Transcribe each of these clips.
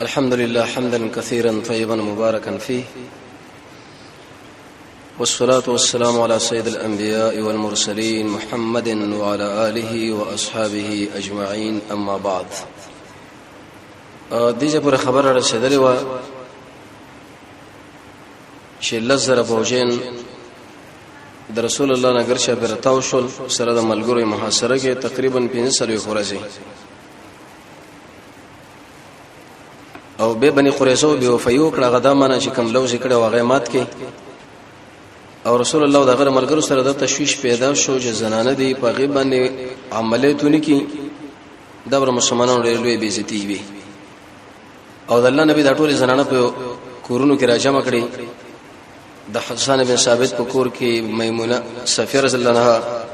الحمد لله حمدا كثيرا طيبا مباركا فيه، والصلاة والسلام على سيد الأنبياء والمرسلين محمد وعلى آله وأصحابه أجمعين. أما بعد، دیجه پر خبر رسیدلی و چې لزر بوجین د رسول الله نګر شه برتاو شول سره د ملګرو محاصره کې تقریبا 15 ورځې او به بني قریظه به وفیو کړه غدا مانه چې کم لوز کړه واغې مات کې او رسول الله دغه ملګرو سره د تشویش پیدا شو چې زنانه دی په غیب باندې عملیاتونه کې دبر مسلمانانو لوی بیزتی وي او د الله نبی د ټول زنانه په کورونو کې راجمع کړي. د حسن بن ثابت په کور کې میمونه صفیه رضی الله عنها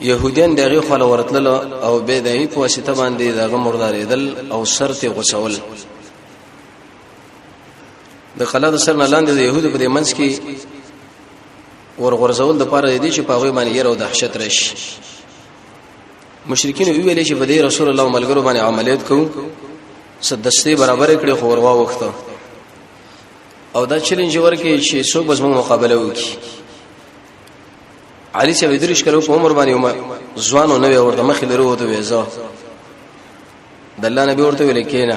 يهوديان دغه خپل ورتل او به دای په واسطه باندې دغه مرداریدل او سرته غسول د خلاد سر نه لاندې د يهودو په منځ کې ورغورځول د پاره دي چې په هغه باندې ير او دهشت راشي. مشرکین ویل چې په دې رسول الله ملګرو باندې عملیات کوو صدستی برابر کړي خو وروا وخته او دا چیلنج ورکه چې څوک بس موږ مقابله وکړي. علي چې ودرش کړو په عمر باندې ځوانو نوې ورته مخې لرو ته وېزا د الله نبی ورته ویل کېنه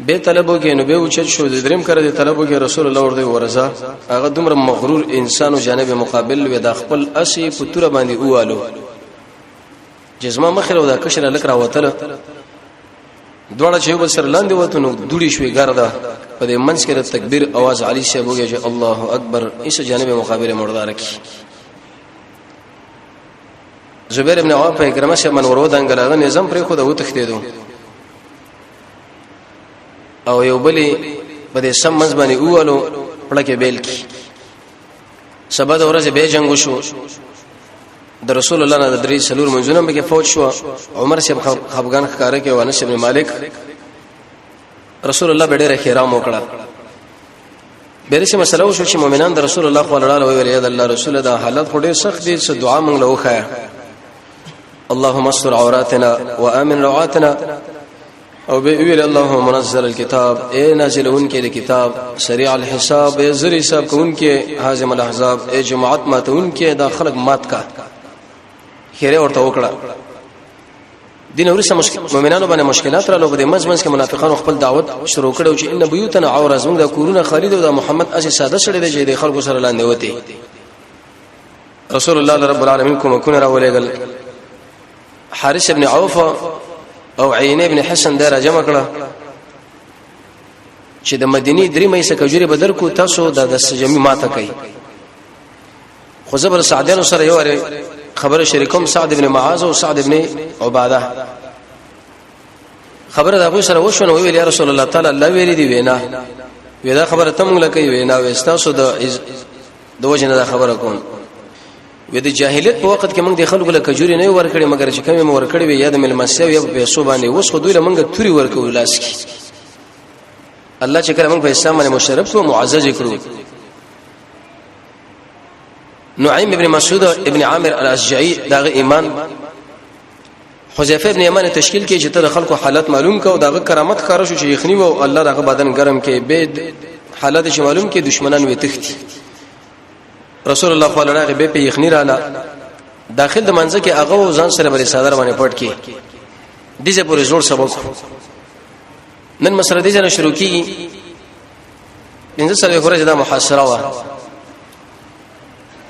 به طلبو کې نو به اوچت شو د دریم کړه د طلبو کې رسول الله ورته ورزا هغه دومره مغرور انسانو جانب مقابل و د خپل اسی په تور باندې اوالو جسمه مخره ودا کشر لکرا وتل دوړه چې وبسر لاندې وته نو دوړي شوې ګرځا په دې منځ کې د تکبیر आवाज علي شه وګه چې الله اکبر ایسه جانب مقابله مردار کی. زبیر ابن عوام په کرامه شه من ورو دنګلاغه نظام پر خو د وتختیدو او یو بلی په دې سم منځ باندې اوالو پړکه بیل کی سبا د ورځې به جنگ وشو د رسول الله نه د درې سلور منځونه به کې فوت شو. عمر شه خفغان ښکارا کې وانس ابن مالک رسول الله به ډېر احترام وکړه. بیره څه مسله وشو چې مؤمنان د رسول الله صلی الله علیه و آله الله رسول دا حالت خوري سخت دي چې دعا مونږ له وخایا اللهم استر عوراتنا وامن روعاتنا او به ویل اللهم منزل الكتاب اے نازلون کې کتاب سریع الحساب اے زری حساب کون کې حازم الاحزاب اے جماعت ماتون کې دا خلق مات کا خیره ورته وکړه. دین ورسره مؤمنانو باندې مشکلات را لوبه د مزمنس کې منافقانو خپل دعوت شروع کړو چې ان بیوتنا عورز موږ د کورونه خالد او د محمد اسی ساده سره دی چې د خلکو سره لاندې وتی. رسول الله رب العالمین کوم کو نه راولېګل حارث ابن عوف او عین ابن حسن دا جمع کړه چې د مدینی درې مې سکجوري بدر کو تاسو د سجمی ماته کوي. خو زبر سعدان سره یو خبر شریکم سعد ابن معاذ او سعد ابن عباده خبر دا غو سره وشو ویل یا رسول الله تعالی الله ویری دی وینا ودا خبره تم لکه وینا وستاسو د وجنه دا خبره کوم و د جاهلیت په وخت کې موږ د خلکو له کجوري نه ورکړي مګر چې کوم ورکړي وي یا د ملمسیو یا په پیسو باندې وس خو دوی له موږ توري ورکو لاس کی الله چې کله موږ په اسلام باندې مشرف او معزز کړو. نعیم ابن مسعود ابن عامر الاشجعي داغه ایمان حذیفه ابن یمان تشکیل کې چې تر خلکو حالت معلوم کا او داغه کرامت کار شو چې یخنی او الله داغه بدن ګرم کې به حالت چې معلوم کې دشمنان وي تختی. رسول الله صلی الله علیه و آله په یخنی رااله داخل د منځ کې هغه ځان سره بری صدر باندې پټ کی دیجه پورې زور سبق نن مسله دیجه نه شروع کی انځ سره خورج د محاصره وا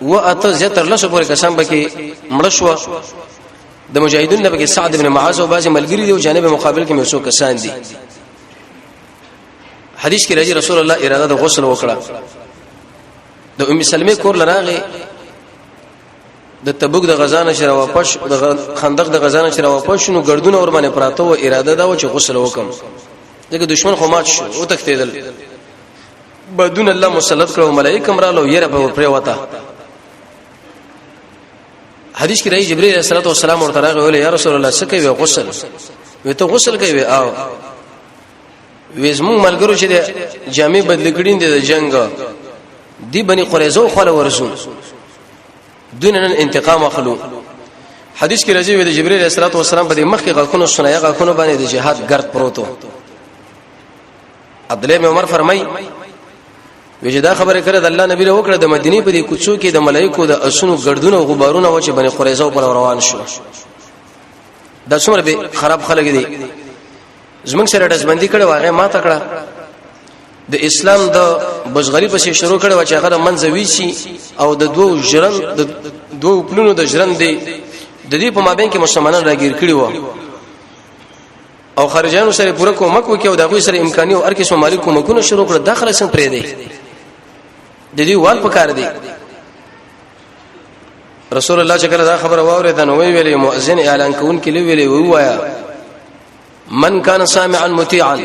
و اته زتر لسو پورې قسم بکې مړشوا د مجاهدین نه بکې سعد ابن معاذ او باز ملګری دی او جانب مقابل کې مسو کسان دي. حدیث کې راځي رسول الله اراده د غسل وکړه د ام سلمہ کور لراغه د تبوک د غزا نشره واپس د خندق د غزا نشره واپس نو ګردونه ور باندې پراته و اراده دا و چې غسل وکم دغه دشمن خو مات شو او تختیدل بدون الله مسلط کړو ملائکه مرالو یره په پرې وتا. حدیث کې راځي جبرئیل علیه السلام ورته راغی ویل یا رسول الله سکه وی غسل وی ته غسل کوي او وېزمو ملګرو چې جامع بدل کړي دي د جنگ دی بني قریظه خو له ورسول دون انتقام اخلو حدیث کې راځي د جبرئیل علیه السلام په مخ کې غاخونو سنیا غاخونو باندې د جهاد ګرد پروتو. عبد الله بن عمر فرمای وجدا خبره کړه د الله نبی له وکړه د مدینه په دې کوڅو کې د ملائکو د اسونو ګردونه او غبارونه و چې بني قریظه پر روان شو. دا څومره به خراب خلک دي زمنګ سره دزبندي کړه واغې ما تکړه د اسلام د بشغری په شروع کړه چې هغه منځوي شي او د دوه پلونو د ژرند دی د دې په مابین کې مسلمانان راګیر کړي وو او خارجانو سره پوره کومک وکاو د غوي سره امکاني او ارکه سومالي کومکونه شروع کړه داخله سم پرې دی د دې وال پکار دی. رسول الله چې کله دا خبر واورید نو ویلې مؤذن اعلان کوون کې ویلې وایا من کان سامعا مطیعا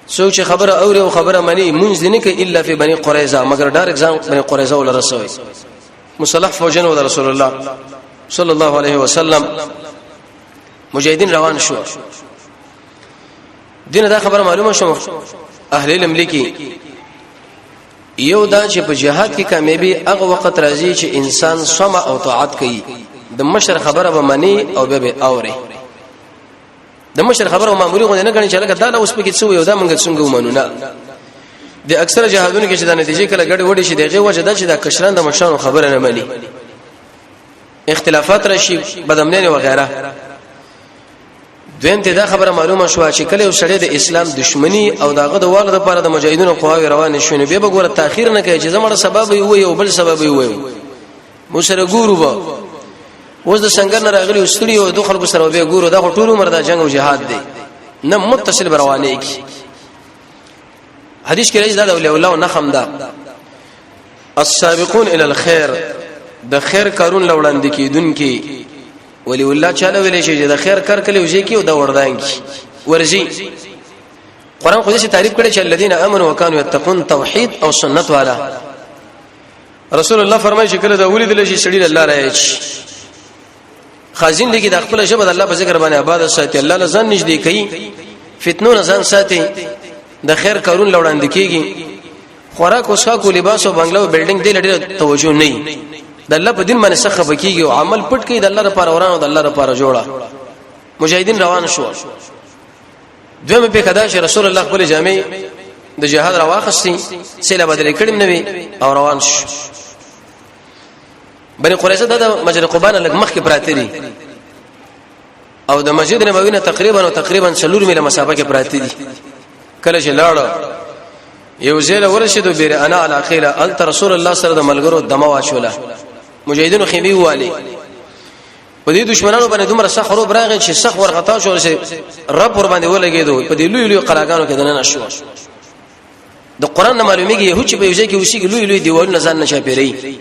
سوچ خبره او خبره منی منځ نه کې الا فی بنی قریظه مگر ډار اگزام بنی قریظه ول رسول مصالح فوجن و رسول الله صلی الله علیه وسلم مجاهدین روان شو. دینه دا خبره معلومه شو اهل علم لیکي یو دا چې په جهاد کې کامیابی هغه وخت راځي چې انسان سمع او طاعت کوي د مشر خبره به منی او به اوري د مشر خبره معمولی غو نه غني چې لکه دا اوس په کې څه یو دا مونږ څنګه ومنو نه د اکثر جهادونو کې چې د نتیجې کله ګډ وډی شي دغه وجه دا چې د کشران د مشرانو خبره نه مني اختلافات راشي بدامنین و غیره. دویم ته دا خبره معلومه شو چې کله یو سړی د اسلام دشمنی او داغه د والد لپاره د مجاهدینو قواوی روان شونه به وګوره تاخير نه کوي چې زموږ سبب وي او بل سبب وي مو سره ګورو به وز د څنګه نه راغلی وستړي او د خلکو سره به ګورو دا ټول عمر د جنگ او جهاد دی نه متصل بروانه کی. حدیث کې راځي دا اولیاء الله نخم دا السابقون الى الخير د خیر کارون لوړاندې کیدونکې ولی الله چاله ویلې چې د خیر کار کلی وږي کې او د وردان کې ورځي. قران خو دې تعریف کړي چې الذين امنوا وكانوا يتقون توحید او سنت والا. رسول الله فرمایي چې کله دا ولید لشي سړي الله راځي خازن لګي د خپل ژبه د الله په ذکر باندې آباد ساتي الله لزان نږدې کوي فتنو نه ځان ساتي د خیر کارون لوړاندې کیږي خوراک او څښاک او لباس او بنگلو او بلډینګ دې لري توجه نه د الله په دین باندې سخه بکیږي او عمل پټ کوي د الله لپاره ورانو د الله لپاره جوړه. مجاهدین روان شو. دویم په کدا چې رسول الله خپل جامع د جهاد راواخستي سیله بدل کړم نبی او روان شو. بني قریظه د مسجد قباء لګ مخ کې پراته دي او د مسجد نبوي نه تقریبا 4 میله مسافه کې پراته دي. کله چې لاړو یو ځل ورشدو بیر انا الاخيره ال رسول الله صلی الله علیه وسلم دمه واچوله مجاهدینو خېمي والی په دې دشمنانو باندې دومره سخرو براغه چې سخ ورغتا شو چې رب ور باندې ولګېدو په دې لوی قلاګانو کې دنه شو. د قران معلومیږي یو چې په یوځای کې وشي لوی دیوالونه ځان نشه پیری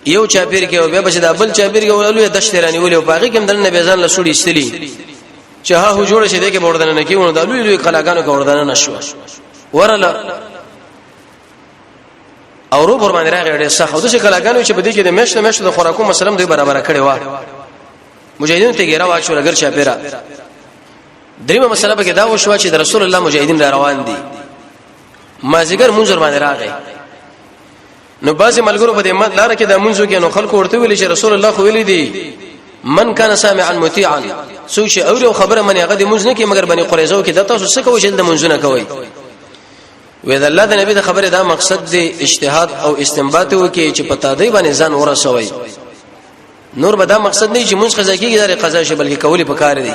یو چاپیر کې او به بش د بل چاپیر کې ولولې د شترانی ولې او باقي کې دنه به ځان له سړي استلی چې ها جوړ شي دغه بوردنه نه کیونه د لوی قلاګانو کې وردانه نشو ورله او رو پر باندې راغی ډېر سخت او د څه کلاګانو چې بده کې د مېشته د خوراکو مسلم دوی برابر کړي وا مجاهدین ته ګیرا واچو لګر چاپیرا. دریمه مسله به کې دا وشو چې د رسول الله مجاهدین را روان دي مازیګر منځر باندې راغی نو بعضی ملګرو په دې مت لار کې د منځو کې نو خلکو ورته ویل چې رسول الله خو ویل دي من کان سامعا مطیعا سوچ او خبره من هغه د منځ نه کې مگر بني قریظه کې د تاسو څه کوي چې د منځ نه کوي وې د الله د نبی د خبره دا مقصد دی اجتهاد او استنباط وکي چې پتا دی باندې ځان ورسوي نور به دا مقصد نه چې مونږ قضا کیږي د قضا شي بلکې کولی پکار دی.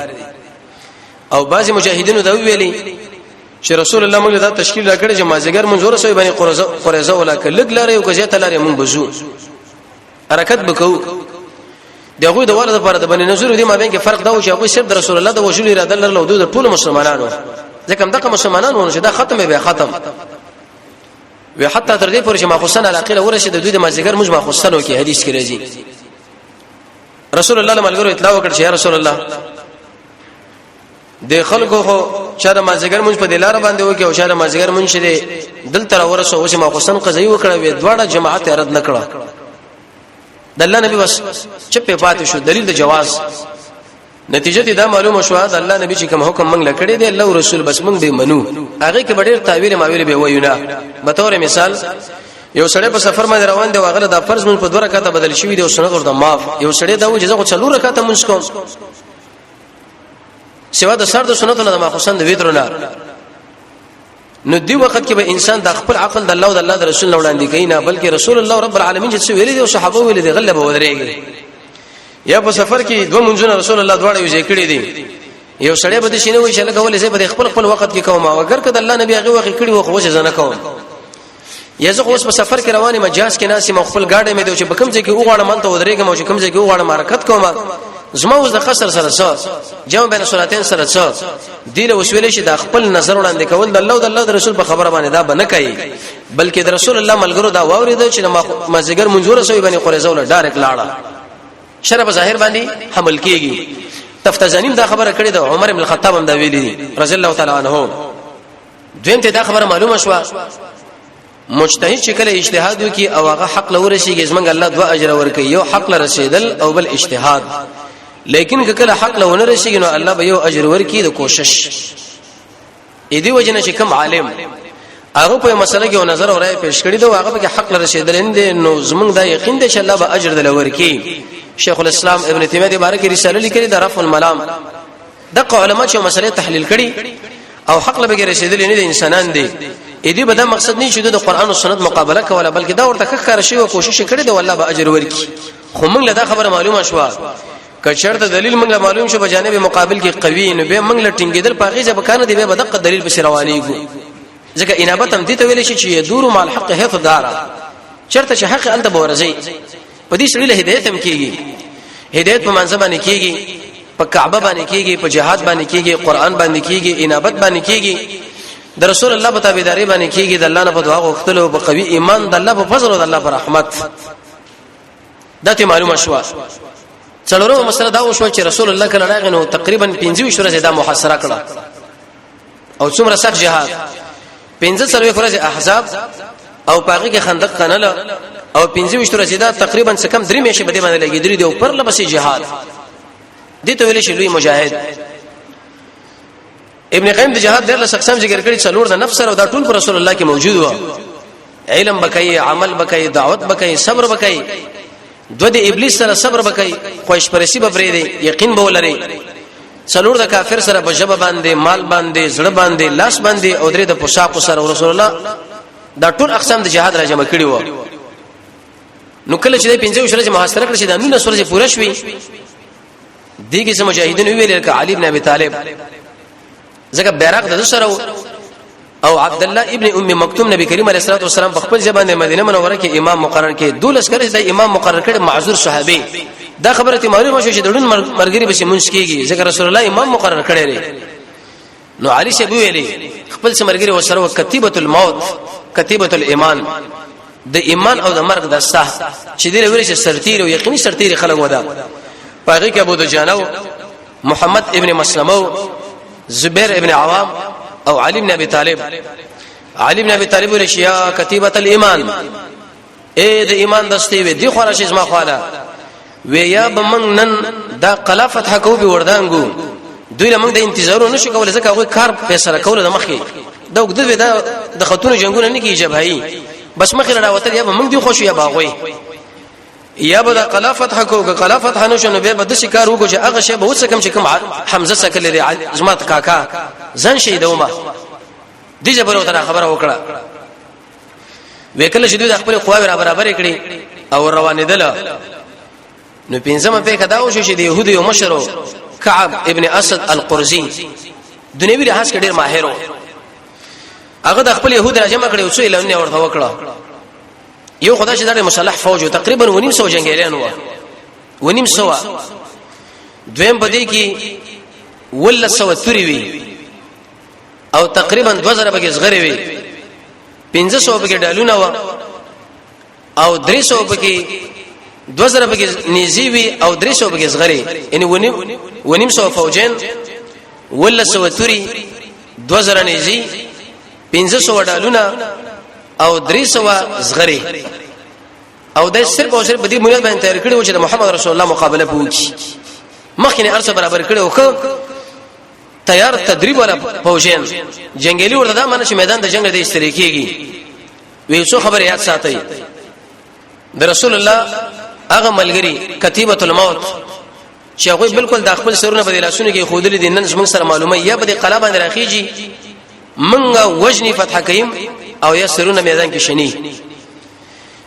او بعضی مجاهدینو دا ویلي چې رسول الله موږ دا تشکیل راکړي چې مازیګر مونږ ورسوي باندې قریظه ولاکه لګ لاره یو کزه تلاره مونږ بزو حرکت وکاو دغه د ورته لپاره د بنی نذیر دی ما بین کې فرق دا و چې هغه صرف د رسول الله د وجود اراده لرله د ټول مسلمانانو ځکه دغه مسلمانانو چې دا ختمه به ختم وی حتی تر دې پورې چې ماخصن علاقه ورسید د دوی د مازیګر موږ ماخصنو کې حدیث کې راځي رسول الله لملګرو اطلاع وکړ چې یا رسول الله د خلکو خو چې د مازیګر موږ په دلاره باندې وکي او چې د مازیګر موږ شه دل تر ورسو او چې ماخصن قضیه وکړه وی دواړه جماعت رد نکړه د الله نبی بس چپه پاتې شو دلیل د جواز نتیجه دا معلومه شو د الله نبی چې کوم حکم موږ لکړی دی الله رسول بس موږ به منو هغه کې ډېر تعبیر ماویل به وایو نه به تور مثال یو سړی په سفر باندې روان دی واغله د فرض من په 2 رکعاته بدل شوی دی او سنت ورته معاف یو سړی دا و چې زه 4 رکعاته مونږ کوم سوا د سر د سنتونو د ماخصن د ویترونه نو دی وخت کې به انسان د خپل عقل د الله او د الله د رسول نه وړاندې کینا بلکې رسول الله رب العالمین چې ویلي دي او صحابه ویلي دي غلبه ودرېږي یا په سفر کې 2 منځونه رسول الله دواړه یې کړی دي یو سړی به د شینه وي چې لکه ولې زه به خپل وخت کې کوم او اگر کله الله نبی هغه وخت کړی و خو ځنه کوم یا زه اوس په سفر کې روانه مجاز کې ناسي مخفل گاډي مې دی چې بکم ځای کې وغواړم مانته ودرېږم او چې کوم ځای کې وغواړم حرکت کوم زما اوس د قصر سره څه جمع بین صلاتین سره څه دیله وسویل شي د خپل نظر وړاندې کول د الله او د الله د رسول په خبره باندې دا بنه کوي بلکې د رسول الله ملګرو دا واورید چې ما زګر منزور سوی باندې قریزه ول ډایرک لاړه شرب ظاهر باندې حمل کیږي تفتزانیم دا خبره کړې ده عمر بن الخطاب هم دا ویلي رضی الله تعالی عنہ دویم ته دا خبره معلومه شو مجتهد چې کله اجتهاد وکي او هغه حق لور شيږي زمنګ الله 2 اجر ورکي یو حق لرسیدل او بل اجتهاد لیکن کله حق لونه رسیږي نو الله به یو اجر ورکي د کوشش اې دی وجنه چې کوم عالم هغه په مسله کې نظر او رائے پیش کړی دا هغه به حق لرسیدل نه نو زمنګ دا یقین دی چې الله به اجر دل ورکي شیخ الاسلام ابن تیمیه د باره کې رساله لیکلې د رفع الملام دغه علما چې مسله تحلیل کړي او حق لبه رسیدل نه دي انسانان دي اې دې به دا مقصد نه چې د قران او سنت مقابله کوله بلکې دا ورته ښکار شي او کوشش کړي دی والله به اجر ورکي خو موږ له دا خبره معلومه شو کچرته دلیل موږ معلوم شو په جانب مقابل کې قوی نه به موږ لټینګیدل پاغي ځکه کنه دی به دغه دلیل به روانيږي ځکه انابت هم دي ته ویل شي چې يدور مع الحق هيث دارا چرته چې حق انت بورزي په دې سړي له هدایت هم کیږي هدایت په منځ باندې کیږي په کعبه باندې کیږي په جهاد باندې کیږي قران باندې کیږي انابت باندې کیږي د رسول الله په تابعداري باندې کیږي د الله نه په دعا غوښتلو په قوي ایمان د الله په فضل او د الله په رحمت دا ته معلومه شو څلورمه مسله دا وشو چې رسول الله کله راغی نو تقریبا 25 ورځې دا محاصره کړه او څومره سخت جهاد 15 ورځې احزاب او پاغي کې خندق کناله او 25 ورځې دا تقریبا څه کم 3 میاشتې بده باندې لګیدري دی او پر لبسي جهاد دي ته ویل شي لوی مجاهد ابن قیم د جهاد ډېر له اقسام ذکر کړي څلور د نفس او دا ټول پر رسول الله کې موجود و علم بکای عمل بکای دعوت بکای صبر بکای دو د ابلیس سره صبر بکای خوښ پرسی به پرې دی یقین به ولري څلور د کافر سره په جبه باندې مال باندې زړه باندې لاس باندې او درې د پوشاق سره رسول الله دا ټول اقسام د جهاد را جمع کړي وو نو کله چې 15 ورځې محاصره کړی دا 9 ورځې پوره شوې دیګه سم مجاهدین ویل ک علي ابن ابي طالب ځکه بیرغ د سره او عبد الله ابن ام مکتوم نبی کریم علیه الصلاه والسلام په خپل ځبانه مدینه منوره کې امام مقرر کړي دولس کړي د امام مقرر کړي معذور صحابي دا خبره ته معلومه شو چې دړون مرګري به مونږ کېږي ځکه رسول الله امام مقرر کړي لري نو علي شه ویلي خپل سمرګري وسره کتیبه الموت کتیبه الايمان د ایمان او د مرګ د صح چې دی ویل چې سرتیر او یقیني سرتیر خلک ودا پاغي کې ابو دجانو محمد ابن مسلمه زبير ابن عوام او علي بن ابي طالب علي بن ابي طالب ولشيا كتيبه الايمان اے د ایمان دسته وی دی خورش اسما خواله ویا بمنن دا قلا فتح کو به وردانګو دوی لمن د انتظار نشو کول ځکه هغه کار فیصله کول د مخې دا وګد دا د خاتون جنگونه نه کیږي بھائی بس مخې راوتل یا بمن دی خوشو یا باغوي یا به د قلا فتح کو قلا فتح نشو نو به د شکار وګو چې هغه شی به وسکم چې کوم حمزه سکل لري زمات کاکا ځن شهیدومه دي جبر وته خبره وکړه وکړه چې دوی د خپل قواوی برابر کړي او روانې دله نو پنځمه په کدا وشو چې د يهودي او مشرو کعب ابن اسد القرزي دنیوي لحاظ کې ډېر ماهر و هغه د خپل يهود راجمع کړي او څو اعلان ورته وکړه یو خدای چې د مسلح فوج تقریبا 900 جنگیان و 900 دویم بده کې ول 100 توري وي او تقریبا 2000 بګز غری وي 1500 بګ ډالونه و او 300 بګ 2000 بګز نيزي وي او 300 بګز غری ان 900 فوجين ول 100 توري 2000 نيزي 1500 ډالونه او 300 زغری او د صرف او صرف د دې مونږ باندې تیار کړی و چې د محمد رسول الله مقابله وکړي مخکې ارسه برابر کړي او تیار تدریب ولا فوجین جنگلی ورته دا معنی چې میدان د جنگ د اشتراکیږي وی څو خبر یاد ساتي د رسول الله هغه ملګری کتیبه الموت چې هغه بالکل د خپل سرونه په لاسونو کې خودلې دي نن موږ سره معلومه یا به قلم باندې راخیږي منګه وجنی فتح کيم او یا سرونه میدان کې شنی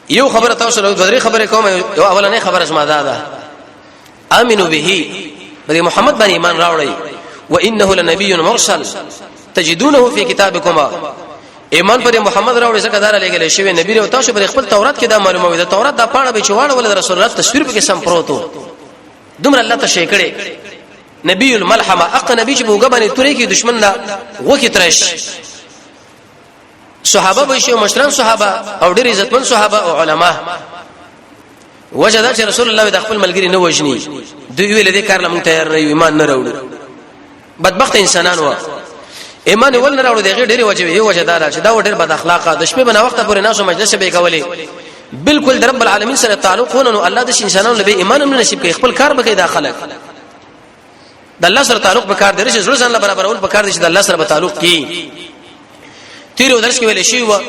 یو خبره تاسو له دوه خبره کوم یو اولنې خبره زما ده امنو به بل محمد باندې ایمان راوړی وانه لنبي مرسل تجدونه في كتابكما ایمان پر محمد راوړی څنګه دار لګل شوی نبی او تاسو پر خپل تورات کې دا معلومه وي د تورات دا پاڼه به چواړه ول رسول الله تصویر په کې سم پروتو دومره الله ته شي کړي نبی الملحمه اق نبی چې بوګه باندې تورې کې دشمن لا وکي ترش صحابه به شي مشران صحابه او ډېر عزتمن صحابه او علما وجدا چې رسول الله د خپل ملګری نه وجني دوی ویل دې کار لمون تیار نه ایمان نه راوړو بدبخت انسانان و ایمان ول نه راوړو دغه ډېر وجه یو وجدار چې دا ډېر بد اخلاقه د شپې بنا وخت پورې ناسو مجلس به کولې بالکل د رب العالمین سره تعلق ونه الله د انسانانو له ایمان هم نصیب کوي خپل کار به کوي داخله د الله سره تعلق به کار درې چې ځان له برابر اول به کار دي چې د الله سره به تعلق کی تیر ودرس کې ویل شي و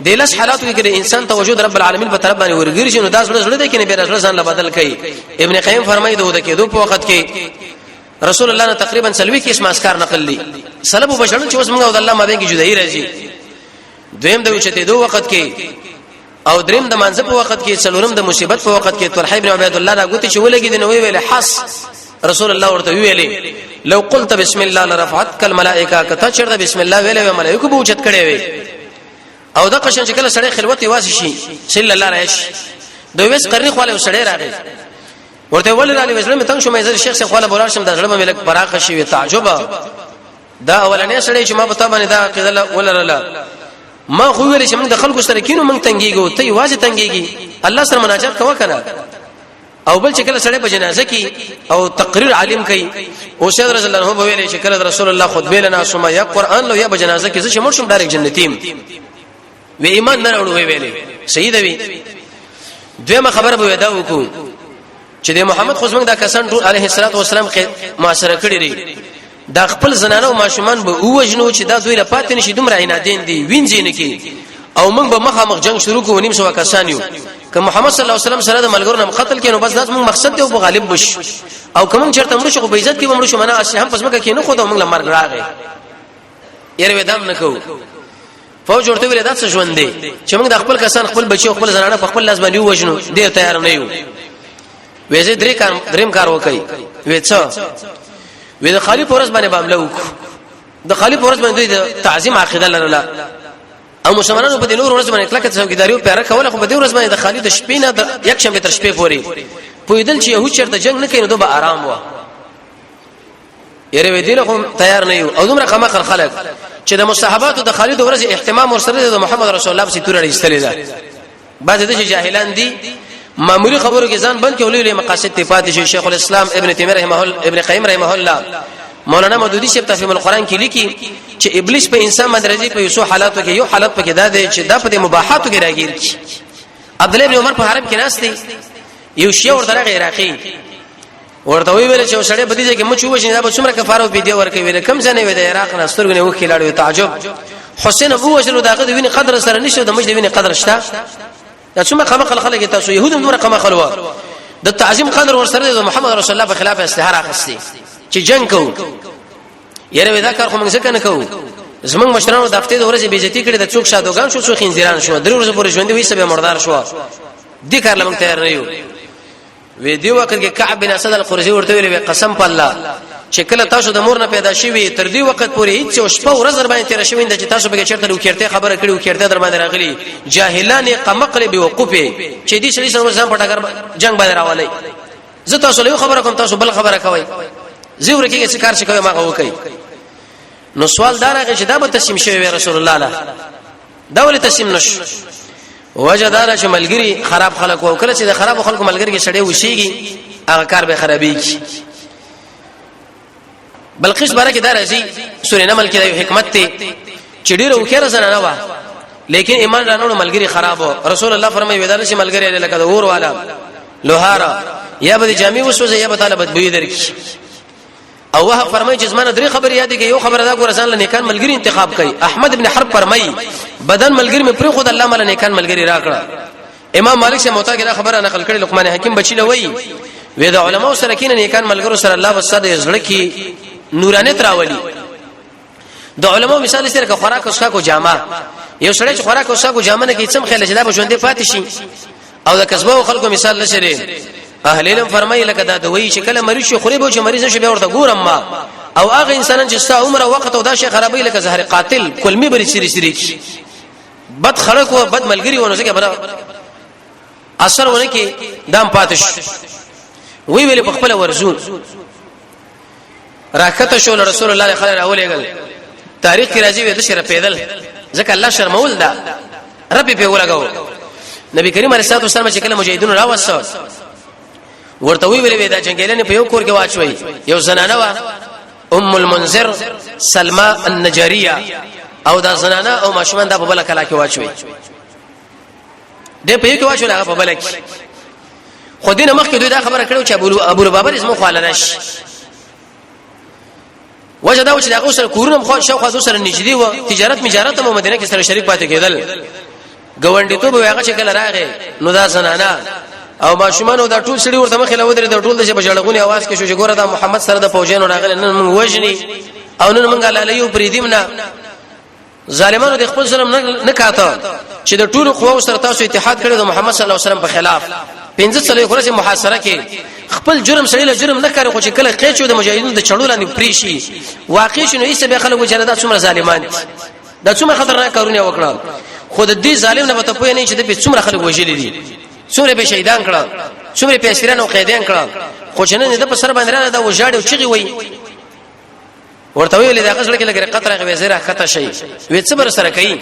د لاس حالاتو کې انسان توجه رب العالمین په طرف باندې ورګرځي نو دا زړه ده کې نه به ځان له بدل کوي ابن قیم فرمایي دوه کې دوه په وخت کې رسول الله تقریبا سلوي کې اسم اسکار نقل لي سلب وبشرن چې اوس موږ او الله مابین کې جدایي راځي دویم د وچته دوه وخت کې او دریم د منځ په وخت کې څلورم د مصیبت په وخت کې طلحه ابن عبید الله دا غوتی چې ولګي د نوې ویل حس رسول الله ورته ویلې لو قلت بسم الله لرفعتك الملائکه کته چرته بسم الله ویلې ملائکه به اوچت کړي وي او د قشن چې کله سړی خلوت واسي شي صلی الله علیه دوی وس قرنی خواله سړی راغی ورته ول علی وسلم ته شو مې شیخ خواله بولار شم د ځړم ملک براخه شي تعجب دا اولنې سړی چې ما په تابانه دا قیدل ولرلا ما خو ویل چې موږ د خلکو سره کینو موږ تنګيګو ته واځي تنګيږي الله سره مناجات کوه کنه او بل چې کله سړی په جنازه کې او تقریر عالم کوي او شهد رسول الله په ویل چې کله رسول الله خطبه لنا ثم یا قران لو یا په جنازه کې چې مرشم ډایرک جنتیم و ایمان نه وروړو ویلې صحیح دی دویمه خبره به ودا وکړو چې د محمد خو زمنګ دا کسان ټول علیه الصلاۃ والسلام معاشره کړی لري دا خپل زنانه او ماشومان به وژنو چې دا دوی له پاتې نشي دومره عنادین دي وینځي نه کی او موږ به مخامخ جنگ شروع کوو نیم سو کسان یو که محمد صلی الله علیه وسلم سره د ملګرو نه قتل کینو بس دا موږ مقصد دی او غالب بش او کوم چرته مړ شو په عزت کې مړ شو معنا اسی هم پس مکه کې نه خو دا موږ لمر راغی یره ودام نه کو فوج ورته ویل دا څه ژوند دی چې موږ د خپل کسان خپل بچو خپل زنانه په خپل لاس باندې وژنو ډیر تیار نه یو وېزه دریم کار وکي وې څه وې د خالی پورس باندې معاملې وکړو د خالی پورس باندې د تعظیم عقیده لرله او مسلمانانو په دې نور ورځ باندې کلکه څوکیداریو پیره کوله خو په دې ورځ باندې د خالد شپې نه د یک شنبه تر شپې پورې پویدل چې یو چرته جنگ نه کینو دوه آرام و یره ودی له تیار نه یو او دومره قمه خلک چې د مصاحباتو د خالد ورځ اهتمام ورسره د محمد رسول الله په تور رئیسته ده بعض د جاهلان دي معمولی خبرو کې ځان بند کې ولې مقاصد ته پاتې شي شیخ الاسلام ابن تیمیه رحمه الله ابن قیم رحمه الله مولانا مودودی شپ تفهیم القرآن کې لیکي چې ابلیس په انسان باندې راځي په یو حالاتو کې یو حالت پکې دا دی چې دا په مباحاتو کې راګیر کی عبد الله ابن عمر په حرم کې ناشتي یو شی ورته عراقي ورته ویل چې وسړی بدیږي کې مچ وښنه دا به څومره کفاره په دی ورکه ویل کم ځنه وي د عراق نه سترګونه وکي لاړو تعجب حسین ابو وجلو داغه د ویني قدر سره نشو د مجد ویني قدر شته دا څومره قمه خلک تاسو يهودم دومره قمه خلوا د تعظیم قدر ورسره د محمد رسول الله په خلاف استهار اخستي چې جنگ کو یره ودا کار خو موږ څنګه کوو زمنګ مشرانو د هفته د ورځې بیزتی کړي د څوک شادوغان شو څوک خنزیران شو درې ورځې پورې ژوند وي سبه مردار شو دې کار لمن تیار نه یو وی دی وخت کې کعب بن اسد القرظی ورته ویل قسم په الله چې کله تاسو د مور نه پیدا شوی تر دې وخت پورې هیڅ شپه ورځ در باندې تیر شوی چې تاسو به چیرته وکړته خبره کړي وکړته در باندې راغلي جاهلان قمقل به وقوفه چې دې شری سره ځان پټاګر جنگ باندې راولي زه تاسو له خبره کوم تاسو بل خبره کوي زیور کې څه کار شي کوي ما کوي نو سوال دار هغه چې دا به تسلیم شوی رسول الله له دا ولې تسلیم نش وجدار چې ملګری خراب خلک او کله چې د خراب خلکو ملګری کې شړې وشيږي هغه کار به خرابېږي بلقیس بارے کې دا راځي سورې نمل کې د حکمت ته چې ډیره وکړه زنه نه و لیکن ایمان رانو ملګری خراب رسول الله فرمایي ودار چې ملګری لکه د اور والا لوهارا یا به جامع وسوځي یا به طالبت بوی درک او وه فرمای چې زمانه درې خبر یاد کې یو خبره دا ګور ځان له نیکان ملګری انتخاب کړي احمد ابن حرب فرمای بدن ملګری مې پر خود الله مل نیکان ملګری راکړه امام مالک سے موطا کې دا خبره نقل کړي لقمان حکیم بچی له وای وې دا علماء سره کې نیکان ملګرو سره الله وساده زړه کې نورانیت راولي د علماء مثال سره که خوراک اوسه کو جامه یو سړی چې خوراک اوسه کو جامه نه کې څم خیال جدا به ژوندې پاتې شي او د کسبه او خلکو مثال لشره اهل علم فرمایي لکه دا دوی چې کله مریض شي خوري به چې مریض شي به ورته ګورم ما او هغه انسانان چې ستا عمر او وخت او دا شي خرابې لکه زهر قاتل کلمي بری سری بد خلق او بد ملګری ونه څنګه بنا اثر ونه کې دام پاتش وی ویل په خپل ورزو راکته شو رسول الله صلی الله علیه وسلم تاریخ کې راځي وې د شر پیدل ځکه الله شرمول دا رب په ولګاو نبی کریم علیه الصلاه والسلام چې کله مجاهدون راوځو ورته وی ویل دا جنگیلنه په یو کور کې واچوي یو زنانه وا ام المنذر سلمى النجاریه او دا زنانه او ماشومان دا په بل کلا کې واچوي د په یو کې واچول هغه په بل کې خو دینه مخکې دوی دا خبره کړو چې ابو لبابر اسمه خالنش وجدا و چې هغه سره کورونم خو شاوخوا سره نږدې و تجارت مو مدینه کې سره شریک پاتې کېدل ګوندې ته به هغه شکل راغی نو دا زنانه او ماشومان دا ټول سړي ورته مخې لودري دا ټول د بجړغونی आवाज کې شو چې ګوره دا محمد سره د فوجانو راغلی نن موږ وژني او نن موږ لالیو پریدیمنا ظالمانو د خپل ظلم نه کاته چې د ټول قواو سره تاسو اتحاد کړی د محمد صلی الله علیه وسلم په خلاف 15 سلوي خورسه محاصره کې خپل جرم سړي له جرم نه کوي خو چې کله قیچو د مجاهدینو د چړو لاندې پریشي واقع شنو ایسه به خلکو چې دا څومره ظالمان دا څومره خطرناک کارونه وکړه خود دې ظالم نه پته پوهې نه چې د څومره خلک وژلي دي څومره به شهیدان کړه څومره په اسیرانو قیدیان کړه خو چې نه د په سر باندې را دا وژاړي او چغي وای ورته ویل دا قصړه کې لګره قطره غوې زیره خطا شي وې څه بر سره کوي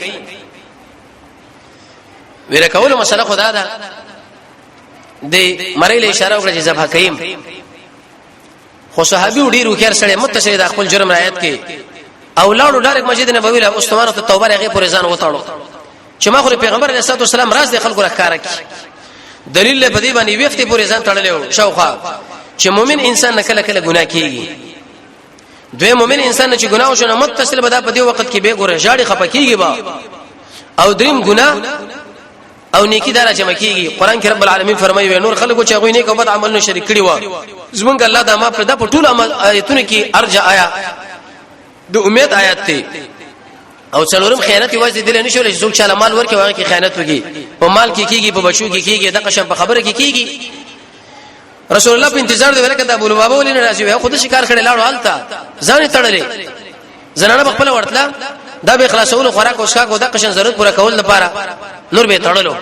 ویره کول مسله خدا ده د مړی له اشاره وکړه چې ذبح کيم خو صحابي وډیرو خیر سره متصل د خپل جرم رعایت کې اولادو ډایرک مسجد نبوي له استوانه ته توبه راغی پر ځان وتاړو چې ما خو پیغمبر علیه الصلاه والسلام راز د خلکو راکاره کی دلیل له بدی باندې وخت پر ځان تړلې شوخه چې مؤمن انسان نه کله کله ګناه کوي دوی مؤمن انسان چې ګناه وشنه متصل به په دې وخت کې به ګوره جاړي خپکیږي با او دریم ګناه او نیکی دار جمع کیږي قران کې رب العالمین فرمایي نور خلکو چې غوینه کو بد عمل نه شریک کړي و زمونږ الله دا ما په دا ټول عمل آیتونه کې ارجع آیا د امید آیات ته او څلورم خیانت واځي دل نه شول چې څوک چاله مال ورکړي واغه کې خیانت وږي په مال کې کیږي په بچو کې کیږي د قشم په خبره کې کیږي رسول الله په انتظار دی ورکه د ابو لبابه ولې راځي خود شکار کړي لاړو حالت ځان تړلې زنانه په خپل ورتله دا به خلاصول خوراک او شاګو د قشن ضرورت پوره کول لپاره نور به تړلو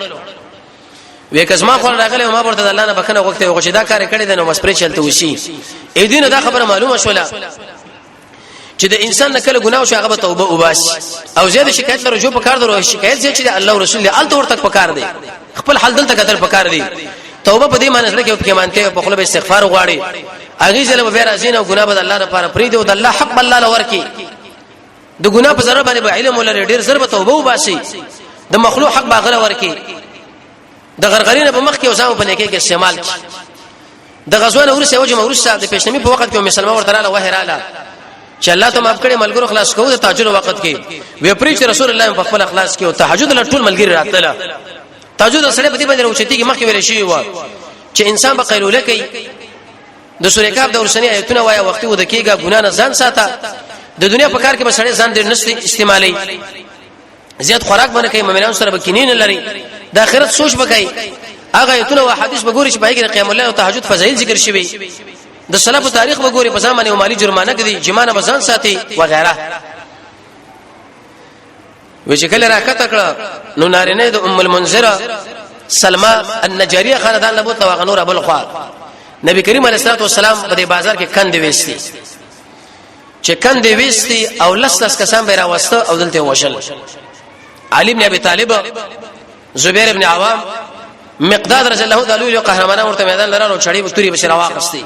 وې کزما خو راغله ما ورته د الله نه بکنه وخت یو چې دا کار کړی د نو مسپری چلته وشي اې دینه دا خبره معلومه شوله چې د انسان نه کله ګناه او شاغه توبه وباسي او زیاده شکایت له رجوع په کار درو شکایت زیات چې الله رسول الله ال تور تک په کار دی خپل حل دلته قدر په کار دی توبه په دې معنی سره کې مانته په خپل استغفار وغواړي اغه ځله به راځین او ګناه بد الله لپاره پری دی او د الله حق الله لور کی د ګناه په ضرر باندې علم ولر ډیر ضرب توبه وباسي د مخلوق حق باغله ورکی د غرغرینه په مخ کې اوسامه په نیکه کې استعمال کی د غزوان ورسه وجه ورسه د پښتنی په وخت کې مسلمان ورته رااله وهراله چې الله ته معاف کړي ملګرو خلاص کوو د تهجد وخت کې وی پرې چې رسول الله په خپل اخلاص کې او تهجد له ټول ملګری راتله تهجد سره په دې باندې وروچتي کې مخ کې ویل شي و چې انسان به قیلوله کوي د سورې کاف د ورسنی آیتونه وایا وخت و د کېګه ګنا نه ځان ساته د دنیا په کار کې به سړی ځان ډېر نست استعمالي زیات خوراک باندې کوي مؤمنانو سره به کینین لري د آخرت سوچ وکړي هغه ایتونه او حدیث وګوري چې باندې قیام الله او تهجد فضایل ذکر شوی د سلف تاریخ وګوري په ځمانه او مالی جرمانه کوي جمانه بزان ساتي وغيرها وچې کله راکته کړه نو نارینه د ام المنذره سلمى النجاریه خاندان له بوت واغ نور ابو الخوا نبی کریم علیه الصلاه والسلام په بازار کې کندې وېستي چې کندې وېستي او لس کسان به راوسته او دلته وشل علي بن ابي طالب زبير بن عوام مقداد رضی الله تعالی عنہ قهرمانان ورته میدان لرانو چړې بتوري بشرا واقستي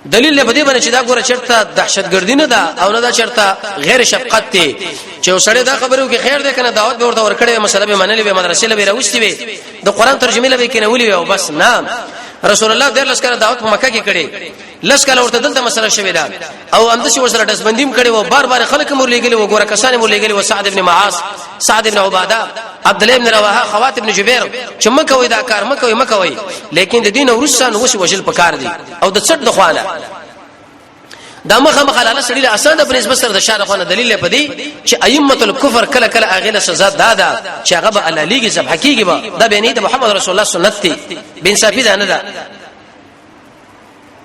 دلیل له بده باندې چې دا ګوره چرته دهشتګردی نه ده او نه دا چرته غیر شفقت ته چې وسړی دا خبرو کې خیر ده کنه دعوت به ورته ورکړي مسله به منلې به مدرسې له راوستي وي د قران ترجمه له به کنه ولي او بس نه رسول الله د لسکره دعوت په مکه کې کړي لسکره ورته دلته مسله شوې ده او اندشي ورسره دسبندیم کړي و بار خلک مور لګلي و ګوره کسان مور لګلي و سعد ابن معاذ سعد ابن عباده عبد الله ابن رواحه خوات ابن جبیر چې مکه وې دا کار مکه وې لیکن د دین ورسره نو وشل پکار دي او د څټ د خوانه دا مخه مخاله سړي له اسانه په نسبت سره د شارع خانه دلیل پدې چې ائمه الکفر کله کله اغه سزا دادا چې هغه به الله لیږي سب حقيقي به دا به نه د محمد رسول الله سنت دي بن صافي ده نه ده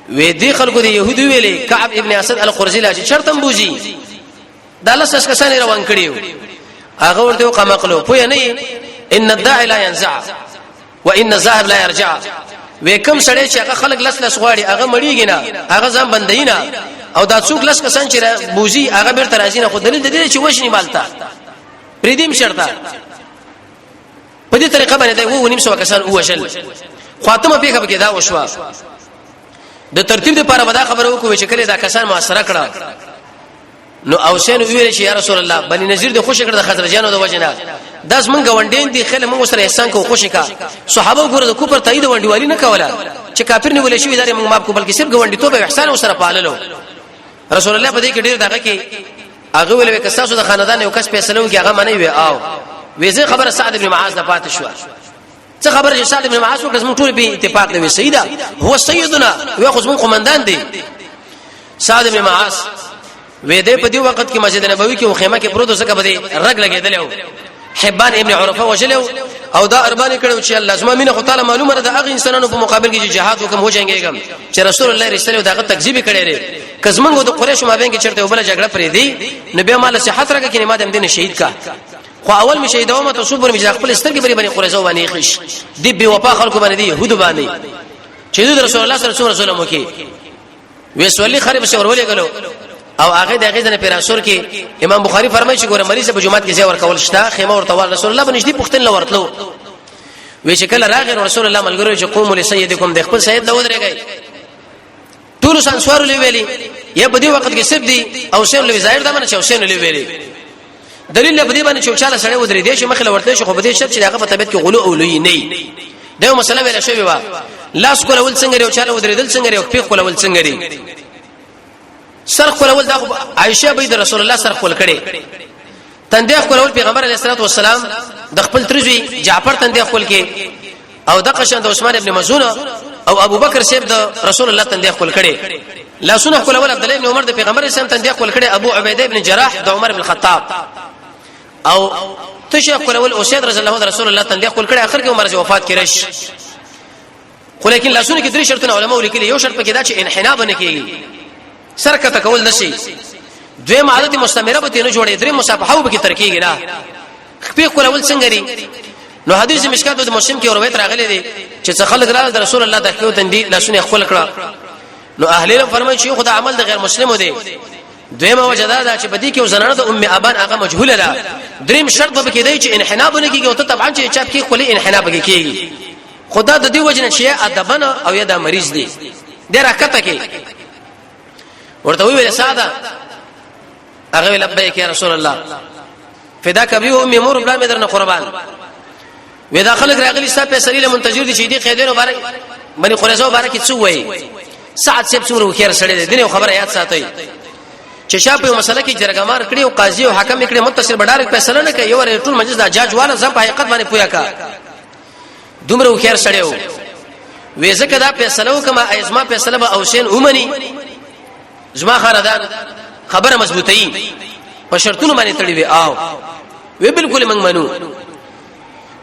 وې دي خلکو د يهودي ویلي کعب ابن اسد القرزي لا چې شرطم بوزي دا لسس کسان روان کړیو هغه ورته قمقلو پوی نه ان الداعي لا ينزع وان الذاهب لا يرجع وکم سړی چې هغه خلک لس غواړي هغه مړیږي نه هغه ځم بندینا او دا څوک لس کسان چې بوزي هغه بیرته راځي نه خو دلیل دې چې وښنی مالتا پریدیم شرطه په دې طریقه باندې دا و نیم سو کسان وشل خاتمه پیغه کې دا وشوا د ترتیب لپاره ودا خبره وکړو چې کله دا کسان معاصره کړه نو اوسین ویل چې یا رسول الله بني نذیر د خوشی کړه د خزرجانو د وجنه داس مونږ وندین دي خله مونږ سره احسان کو خوشی کا صحابه ګوره د کوپر تایید وندي والی نه کوله چې کافر نه ولې شي ادارې مونږ ماپ کو بلکې صرف ګوندی توبه احسان سره پاللو رسول الله په دې کې ډیر دغه کې هغه ویل وکستاسو د خاندان یو کس فیصلو کې هغه منی وی او ویزه خبره سعد بن معاذ نه پاتې شو څه خبره چې سعد بن معاذ وکړ ټول به اتفاق دی سیدا هو سیدنا یو خصم قومندان دی سعد بن معاذ وې دې په دې وخت کې مسجد نبوي کې خیمه کې پروت وسکه بده رګ لګیدل حبان ابن عرفه وجلو او دا اربانی کړو چې الله زما مینه خو تعالی معلومه ده هغه انسانانو په مقابل کې چې جهاد وکم هو جنگيګم چې رسول الله رسول دغه تکذیب کړي لري کزمنګو د قریش مابین کې چرته وبله جګړه پرې دی نبی مال صحت راکې کې نماز دین شهید کا خو اول می شهید اومه ته صبر می خپل سترګې بری باندې قریزو باندې خش دی بي وفا خلکو باندې دی يهود باندې چې رسول الله صلی الله علیه وسلم کې وسولي خرب شور ولې غلو او هغه دغه د پیراسور کې امام بخاری فرمایي چې ګوره مریض په جمعات کې ځای ورکول شته خیمه ورته رسول الله باندې دې پختن لورتلو وی چې کله راغی رسول الله ملګری چې قوم لسیدکم د خپل سید لو درېږي ټول سانسوار لوي ویلي یا په دې وخت کې سب دي او شین لوي ظاهر دا باندې چې حسین لوي ویلي دلیل په دې باندې چې چاله سړی ودرې دي چې مخله ورته شو خو په دې شرط چې هغه په طبيعت کې غلو او لوي نه دا مسله ویل شوی و لاس کول ول څنګه یو چاله ودرې دل څنګه یو پیخ کول ول څنګه دی سرخ کولول دا عائشه بيد رسول الله سرخ کول کړي تندې کولول پیغمبر علیه الصلاه والسلام د خپل ترجی جعفر تندې کول کې او د قشن د عثمان ابن مزون او ابو بکر سیب د رسول الله تندې کول کړي لا سنه کولول عبد الله ابن عمر د پیغمبر اسلام تندې کول کړي ابو عبیده ابن جراح د عمر ابن الخطاب او تشه کولول اسید رضی الله عنه رسول الله تندې کول کړي اخر کې عمر وفات کړي خو لیکن لا سنه کې درې شرطونه علماء لیکلي یو شرط پکې دا چې انحناء نه کیږي سرکته کول نشي دویم عادت مستمره به نه جوړې درې مصافحه به کې ترکیږي نه خپې کولول څنګه لري نو حدیث مشکات د مسلم کې روایت راغلي دي چې خلک راځي رسول الله د خپل تندې لاسونه خپل کړه نو اهلی له فرمایي چې خدای عمل د غیر مسلمو دی دویمه وجدا دا چې بدی کې زنانه د ام ابان هغه مجهوله ده دریم شرط به کې دی چې انحناء نه کیږي او ته طبعا چې چاپ کې خولي انحناء به کیږي خدا د دې وجنه چې ادبن او یا د مریض دی ډیر حقته کې ورته ویل ساده هغه لبیک یا رسول الله فداک ابي امي مور بلا مې درنه قربان وې دا خلک راغلي ستاسو په سړي له منتظر دي چې دې خیدر مبارک بني قریظه مبارک څه وایي سعد سیب څومره خیر سړي دي خبره یاد ساتي چې شاپ یو مسله کې جرګمار کړي او قاضي او حکم کړي متصل بډارک فیصله نه کوي یو ټول مجلس د جاج والا زم په حقیقت باندې پویا کا دومره خیر سړي وو وې زکه دا فیصله وکما ازما فیصله به اوسین اومني زما خاندان خبره مضبوطی په شرطونو باندې تړي وي او وی بالکل موږ منو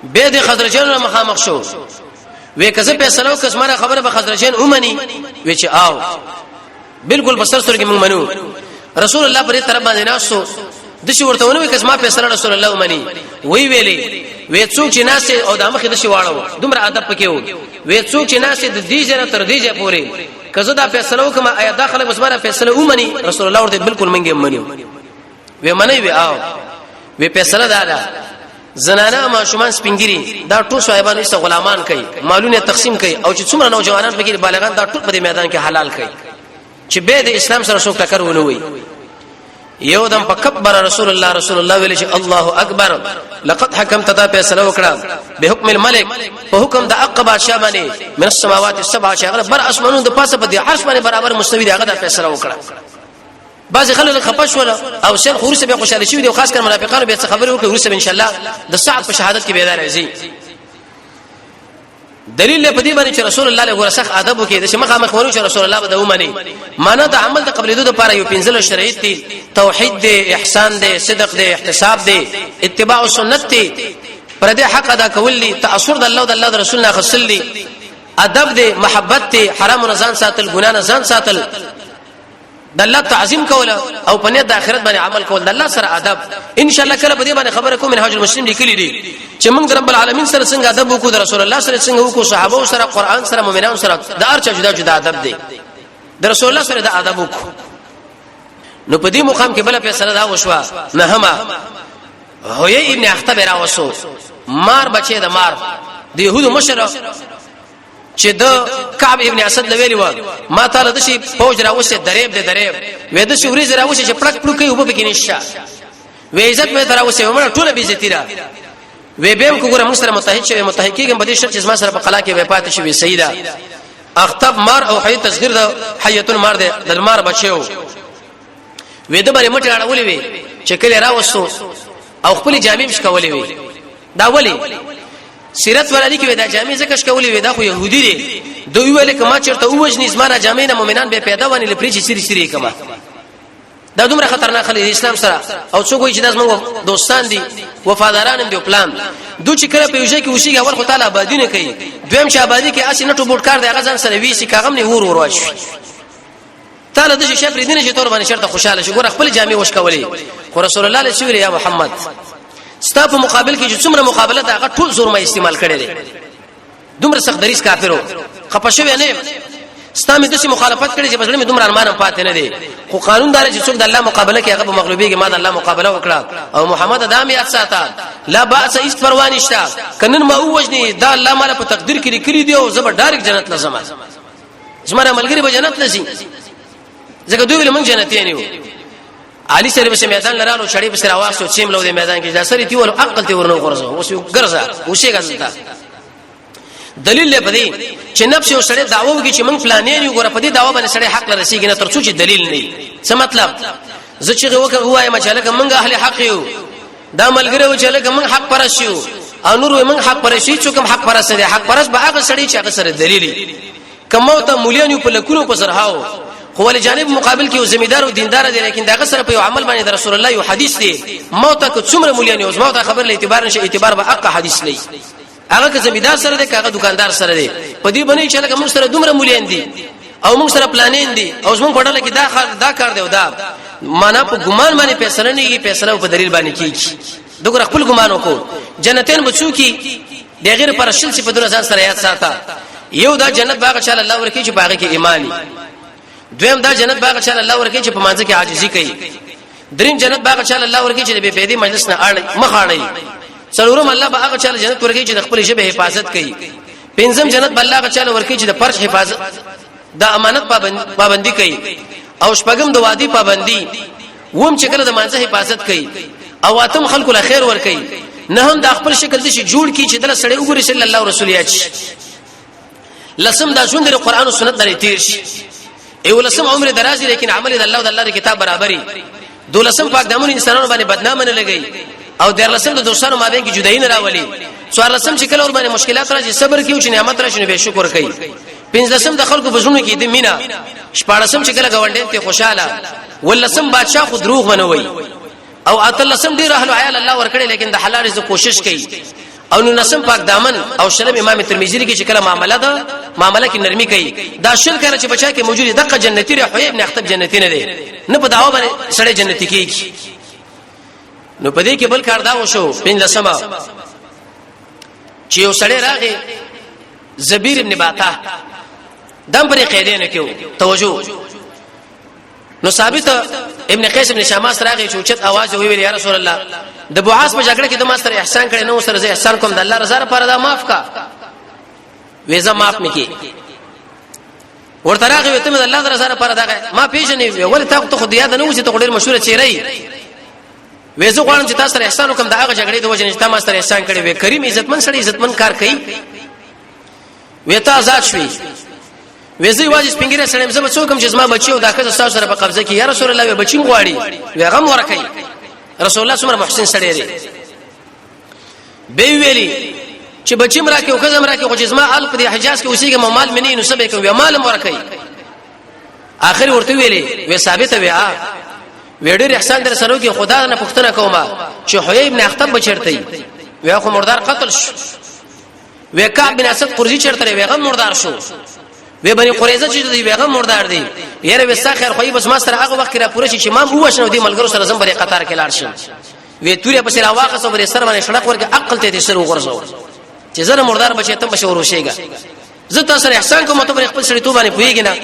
به د خزرجانو مخامخ شو وی کزه فیصله وکړه خبره به خزرجان اومني وی چې او بالکل بسر سره کې موږ منو رسول الله پرې طرف باندې ناسو د شي ورته ونه کس ما فیصله رسول الله ومني وی ویلي وی څوک چې ناس او د مخې د شي واړو دومره ادب پکې وو وی څوک چې ناس د دې جره تر دې جه پورې کزه دا فیصله وکما آیا داخله عثمان فیصله ومني رسول الله ورته بالکل منګي منو وی منی وی او وی فیصله دا زنانه ما شومان سپینګری دا ټول صاحبان است غلامان کوي مالونه تقسیم کوي او چې څومره نوجوانان پکې بالغان دا ټول په میدان کې حلال کوي چې به د اسلام سره څوک ټکر ونه وي یو دم فکبر رسول الله ویل چې الله اکبر لقد حكمت تا فیصله وکړه به حکم الملک په حکم د عقبہ بادشاہ باندې من السماوات السبع شغله بر اسمانونو د پاسه په عرش باندې برابر مستوی دی هغه د فیصله وکړه بعض خلک خپش ولا او شیخ خورسه به خوشاله شي دي خاص کر منافقانو به خبرو کوي ورسه ان شاء الله د سعد په شهادت کې بیدار راځي دلیل په دې باندې چې رسول الله له ورسخ ادب وکړي چې مخامخ ورو چې رسول الله به ومني معنا د عمل د قبلېدو لپاره یو پنځله شرایط دي توحید دی احسان دی صدق دی احتساب دی اتباع سنت دی پر دې حق ادا کول دي تاثر د الله او د الله رسول نه خصل دي ادب دی محبت دی حرام نه ځان ساتل ګنا نه ځان ساتل د الله تعظیم کول او په نیت د آخرت باندې عمل کول د الله سره ادب ان شاء الله کله په دې باندې خبره کوم منهاج المسلم لیکلي دي چې موږ د رب العالمین سره څنګه ادب وکړو د رسول الله سره څنګه وکړو صحابه سره قران سره مؤمنانو سره د ارچا جدا جدا ادب دی د رسول الله سره د ادب وکړو نو په دې مقام کې بل فیصله دا وشوه نه هما هوی ابن اخطب راوسو مار بچي د مار د يهودو مشر چې د کعب ابن اسد لویلی و ما تعالی د شي فوج راوسه دریب وې د شوري راوسه چې پړک پړک یو به کې نشه وې عزت مې راوسه ومړه ټوله به عزت را وې بهم کو ګره موږ سره متحد شوی متحققین په دې شرط چې ما سره په قلا کې وې پاتې شوی سیدا اخطب مار او حي تصغیر د حیتون مار د مار بچو وې د باندې مټ اړولې وې چې کله راوسو او خپل جامع مش کولې وې دا ولي سیرت ولادي کې دا جامع زکه شکولې وې دا خو يهودي دي دوی ویل کما چرته اوجني زمانه جامع نه مؤمنان به پیدا ونی لپاره چې سری کما دا دومره خطرناک خلک اسلام سره او څوک وي چې داس موږ دوستان دي وفاداران دي پلان دوی چې کله په یوځای کې وشي اول خو تعالی آبادی نه کوي دویم چې آبادی کې اسی نټو بوټ کار دی هغه ځان سره وی شي کاغم نه ور واش تعالی د شي پرې دینه چې تور باندې شرط خوشاله شي ګور خپل جامع وش کولې خو رسول الله صلی الله علیه و محمد ستا په مقابل کې چې څومره مقابله دا ټول زور ما استعمال کړي دي دومره سخت دریس کافرو خپښوي نه ستامه د مخالفت کړي چې بس مې دومره ارمان پاتې نه دي خو قانون دار چې څوک د الله مقابله کوي هغه په مغلوبي کې ما د الله مقابله وکړه او محمد ادمیات ساته لا باس اس پروا نشته کنن ما اوجني دا الله مال په تقدیر کې لیکلي دی او زبر ډایرک جنت لازم زمره ملګری به جنت لسی ځکه دوی له موږ جنتیان یو علي سره په میدان لرالو شړې په سره واسو چیم لو د میدان کې دا سره دی ول عقل ته ورنو غرزه اوس یو ګرځه اوسه غزتا دلیل لپاره چې نفس یو سره دعوه وکړي چې موږ پلانې یو ګره په دې دعوه باندې سره حق لرسیږي نه ترڅو چې دلیل نه څه مطلب زه چې وای مچاله موږ اهل حق یو دا ملګری و چې لکه موږ حق پرست یو او نور موږ حق پرست یو چې کوم حق پرست دی حق پرست به هغه سړی چې هغه سره دلیل کمو ته مليان په لکونو په سرهاو خو ول جانب مقابل کې زمیدار او دیندار دي لیکن داغه سره په عمل باندې رسول الله یو حدیث دی موت کو څومره مليان او موت خبر له اعتبار نشه اعتبار به حق حدیث لې هغه که زمیدار سره دی هغه دکاندار سره دی په دې باندې چې لکه موږ سره دومره مليان دي او موږ سره پلانین دي او موږ پړل کې دا کار دی او دا معنا په ګمان باندې فیصله نه کیږي فیصله په دلیل باندې کیږي دغه خپل ګمان وکړو جنتین بچو کی د غیر پر شل صفاتونو ځان سره یاد ساته یو دا جنت باغ چې الله ورکی چې باغ کې ایمانی دویم دا جنت باغ چې الله ورکی چې په مانځ کې عاجزي کوي دریم جنت باغ چې الله ورکی چې به بيدی مجلس نه اړ مخاړي څلورم الله باغ چې جنت ورکی چې د خپل شبه حفاظت کوي پنځم جنت الله چې ورکی چې د فرش حفاظت د امانت پابندي کوي او شپږم د وادي پابندي ووم چې کله د مانځ حفاظت کوي او اتم خلکو له خیر ور کوي نه هم د خپل شکل د شي جوړ کی چې د سړی وګوري صلی الله رسول یاچ لسم دا ژوند د قران او سنت لري تیر شي ایو لسم عمر درازي لیکن عمل د الله او د الله کتاب برابرۍ دولسم پاک دامن انسانانو باندې بدنام نه لګي او در لسم د دوستانو مابین کې جدایي نه راولي څوار لسم چې کله ور باندې مشکلات راځي صبر کیو چې نعمت راشي به شکر کوي پنځلسم د خلکو بزونه کې د مینا شپاړسم چې کله گاونډین ته خوشاله ولسم بادشاہ خو دروغ منوي او اتلسم ډیر اهل عیال الله ور کړی لیکن د حلال رزق کوشش کوي او نو نسم پاک دامن او شرم امام ترمذی کې چې کله معاملہ کې نرمي کوي دا شل کړه چې بچا کې موجود دغه جنتی رحوی ابن اخطب جنتی نه دی نه په داوا باندې سړی جنتی کیږي نو په دې کې بل کار دا وشو پنځه سما چې یو سړی راغی زبیر ابن باطا دم پرې قیدې نه کېو توجه نو ثابت ابن قیس ابن شاماس راغی چې اوچت आवाज ویل یا رسول الله د بوعاس په جګړه کې د ماستر احسان کړي نو سره زه احسان کوم د الله رضا لپاره دا معاف کا وېزه معاف مکي ورته راغی ته د الله درسره پر دغه ما پیژنې ول ته خو یاد نه وځي ته ډېر مشهور چیرې وېزو غواړم چې تاسو سره احسان وکم دا هغه جګړې د وجه نشته ما سره احسان کړی وې کریم عزتمن سره عزتمن کار کوي وې ته آزاد شوي وېزي واجب سپینګره سره زما څوکم چې زما بچیو دا که تاسو سره په قبضه کې یا رسول الله بچیم غواړي وې غم ورکړي رسول الله څومره محسن سره دی به ویلي چې بچیم راکې او خزم راکې خو چې زما ال په حجاز کې اوسېږي مال منی نو سبې کوي مال ورکړي اخر ورته ویلي وې ثابت وې وړي احسان در سره کې خدا نه پښتنه کومه چې حوی ابن اخطب بچرتي وې خو مردار قتل شو وې کعب بن اسد قرزي چرته وې غم مردار شو وې بني قریظه چې دی وې غم مردار دی یاره وستا خیر خو بس ما سره هغه وخت را پوره شي چې ما هو شنو دی ملګرو سره زم بری قطار کې لاړ شم وې تورې په سره واقع صبر سره باندې شړق ورګه عقل ته دې سره وغورځو چې زره مردار بچي ته بشور وشيګا زه تاسو سره احسان کوم ته خپل سړی تو باندې پويګی نه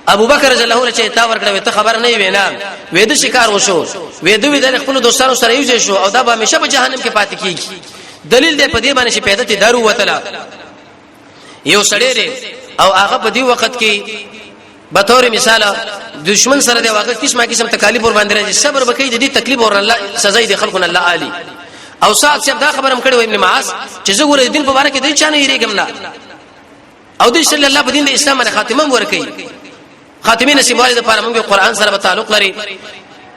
ابو بکر رضی الله عنه چې تا ورکړه ته خبر نه وینا وې د شکار وشو وې دوی د خپل دوستانو سره یو ځای شو او دا به همیشه په جهنم کې پاتې کیږي دلیل دې په دې باندې چې پیدا ته دارو وتلا یو سړی دی او هغه په دې وخت کې به تور مثال دشمن سره دی واقع قسم تکالیف ور باندې راځي صبر وکړي د دې تکلیف ور الله سزا دې خلقنا الله علی او سات چې دا خبرم کړو ابن معاذ چې زه ګوره دین په اړه کې دوی چانه یریګم نه او دې صلی الله په دین د اسلام باندې خاتمه ورکړي خاتمه نصیب والد لپاره موږ قرآن سره تعلق لري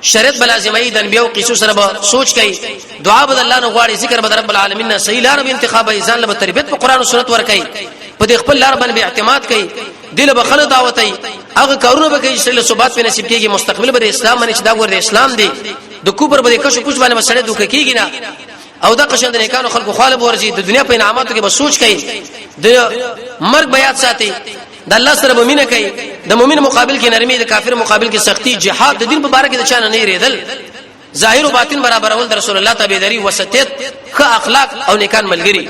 شریعت بلازمي د انبیو قصو سره سوچ کوي دعا بد الله نو غواړي ذکر بد رب العالمین صحیح لار به انتخاب ایزان له تربیت په قرآن او سنت ور کوي په دې خپل لار باندې اعتماد کوي دل به خلک دعوتای هغه کارونه به کوي چې له ثبات په نصیب کېږي مستقبل به اسلام باندې چې دا ور اسلام دی د کوپر به کښ کوچ باندې مسله دوک کېږي نه او دا قشن د نیکانو خلکو خالب ورزي د دنیا په انعاماتو کې به سوچ کوي د مرګ بیات ساتي د الله سره مؤمنه کوي د مؤمن مقابل کې نرمي د کافر مقابل کې سختی جهاد د دین په باره کې د چانه نه ریدل ظاهر او باطن برابر اول د رسول الله تابعداري وسطیت ښه اخلاق او نیکان ملګری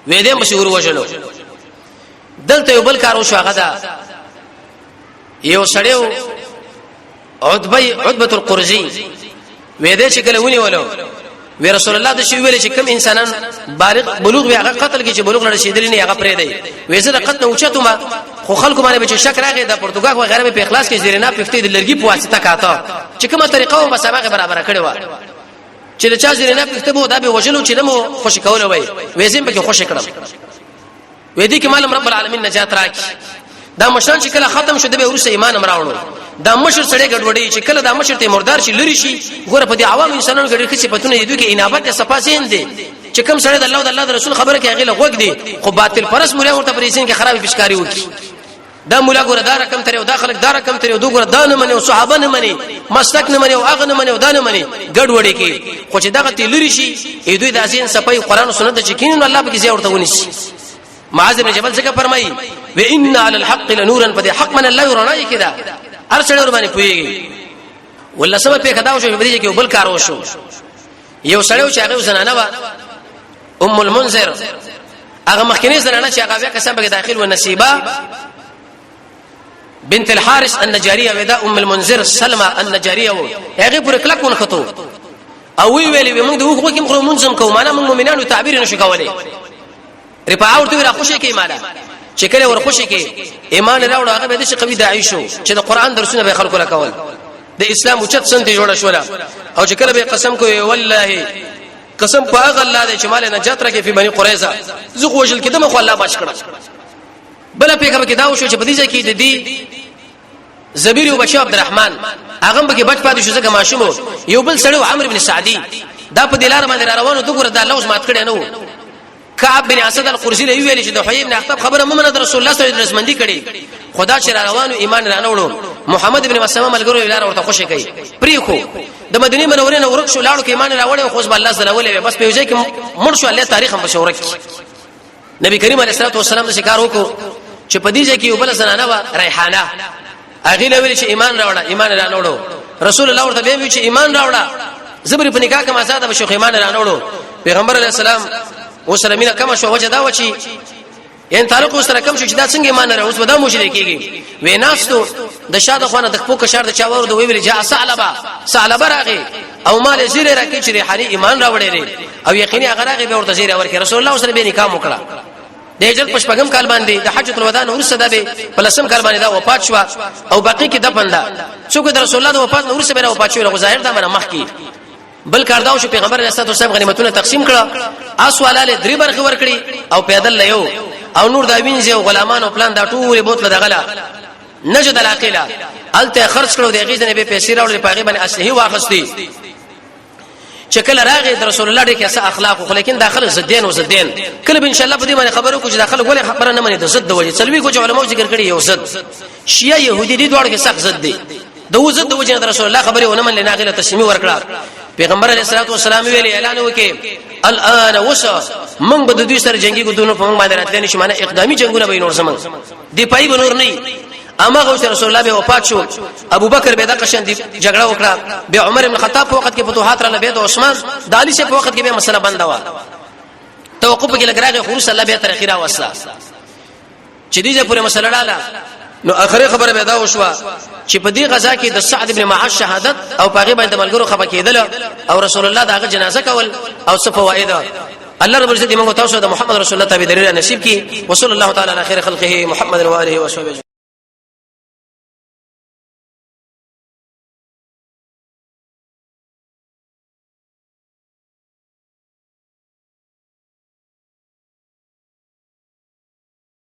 وې دې مشهور وژلو دلته یو بل کار وشو هغه دا یو سړیو عتبه القرزي وې دې شکل ونی ولو وی رسول الله د شی ویل چې کوم انسانان بالغ بلوغ وی هغه قتل کې چې بلوغ لري شیدل نه هغه پرې دی وې زه د قتل اوچته ما خو خلکو باندې به شک راغی د پرتګال و غیره په اخلاص کې زیرنا پفتې د لرګي په واسطه کاته چې کومه طریقه او مسابقه برابر کړي و چې د چا زیرنا پفتې بو دا به وجلو چې نمو خوش کول وای وې زم به خوش کړم وې دې کې مالم رب العالمین نجات راکړي دا مشان چې کله ختم شو د به ورسې ایمان امراوړو دا مشر سړی ګډوډي چې کله دا مشر ته مردار شي لری شي ګوره په دې عوام انسانانو ګډ کې صفاتونه دي کې انابت صفاسین دي چې کوم سړی د الله او د الله رسول خبره کې هغه لغوګ دي خو باطل پرس مولا ورته پریسین کې خرابې پښکاری وکي دا مولا ګوره دا رقم تر یو داخله دا رقم تر یو دو ګوره دا نه مني او صحابه نه مني مستک نه مني او هغه نه مني او دا نه مني ګډوډي کې خو چې دغه تی لری شي دوی د اسین صفای قران او سنت چې کینن الله به کې زیاورته ونیسي معاذ بن جبل څنګه فرمایي و ان علی الحق لنورا فدي حق من الله يرانای کدا ارشد ور باندې پويږي ولا سبب په کدا وشو په دې کې بل کار وشو یو سړیو چې هغه زنانه وا ام المنذر هغه مخکنی زنانه چې هغه بیا قسم به داخل و نصیبه بنت الحارث النجاریه ودا ام المنذر سلمى النجاریه هغه پر کلک ون خطو او وی ویلې موږ د وګو کې مخرو منظم کوو معنا موږ مؤمنانو تعبیر نشو کولای رفاع ورته را خوشی کې معنا چې کله ور خوشی کې ایمان راوړ هغه به د قوی داعی شو چې د قران درسونه به خلکو لکول د اسلام اوچت سنتي جوړه شولا او چې کله به قسم کوي والله قسم په هغه الله دې چې مال نجات راکې په بني قریظه زه خوشل کده مخ الله باش کړه بل په کې دا وشو چې په دې ځکه د دې زبیر او بچو عبدالرحمن هغه به کې بچ پاتې شو ځکه ماشوم یو بل سړی عمرو بن سعدي دا په دلار باندې روانو دغه د الله اوس مات کړي نو کعب بن اسد القرزي له ویل چې د حبیب بن اخطب خبره محمد رسول الله صلی الله علیه وسلم رسمندی کړي خدا چې روانو ایمان رانوړو محمد بن مسلمه ملګرو لار ورته خوشی کوي پریخو د مدینه منورې نه ورک شو لاړو کې ایمان راوړې خو ځب الله سره ولې بس په ځای کې مړ شو الله تاریخ هم بشورک نبی کریم علیه الصلاه والسلام د شکار وکړو چې په دې ځای کې یو بل زنانه و ریحانه هغه له ویل چې ایمان راوړه ایمان رانوړو رسول الله ورته ویل چې ایمان راوړه زبر په نکاح کې آزاد بشو ایمان رانوړو پیغمبر علیه السلام وسره مینه کم شو وجه دا و چې ان تعلق وسره کم شو چې دا څنګه ایمان راوړ اوس به دا مشرک کېږي ویناستو د شاده خونه د خپل کشار د چاور د ویل جاء ثعلبه راغی او مال زیره راکې چې ریحانی ایمان راوړې او یقیني هغه راغی به ورته زیره ورکې رسول الله سره به نکاح وکړه د هجرت پشپغم کال باندې د حجۃ الوداع نور صدا به پلسم کال باندې دا وفات شو او باقی کې دفن ده څوک د رسول الله د وفات نور سره وفات شو ظاهر دا منه مخ کې بل کارداو شو پیغمبر علیه الصلاه والسلام غنیمتونه تقسیم کړه اسوالاله درې برخه ورکړي او پیدل لیو او نور دا وینځي او غلامان او پلان دا ټول بوتله دغلا نجد العقیله الته خرج کړو د غیزنه به پیسې راوړل پاغي باندې اصلي واغستی شکل راغی د رسول الله د کیسه اخلاق خو لیکن داخله زدين او زدين کله ان شاء الله په دې باندې خبرو کو چې داخله ولې خبره نه مني د زد وجه سلوي کو علماء ذکر کړي یو زد شیعه يهودي دي دوړ کې سخت زد دي د وزد د وجه د رسول الله خبره ونه من لناغله تسمی ورکړه پیغمبر علیه الصلاه والسلام ویلي اعلان وکي الان وسا من به د دوی سره جنگي ګدونو په موږ باندې راتلنی شي معنی اقدامي جنگونه به نور زمون دی پای به نور نه اما غوث رسول الله به وفات شو ابو بکر به د قشن دی جګړه وکړه به عمر بن خطاب په وخت کې فتوحات را لبه د عثمان د علي شه په وخت کې به مسله بنده و توقف کې لګراغه خروج الله به تر اخیره وسه چې دیجه پوره مسله لاله نو اخره خبره به دا وشو چې په دې غزا کې د سعد ابن معاذ شهادت او پاغه باندې ملګرو خبر کېدل او رسول الله داغه جنازه کول او څه فواید الله رب العزت موږ تاسو د محمد رسول الله تابعداري نصیب کړي وصلی الله تعالی علی خیر خلقه محمد و آله و صحبه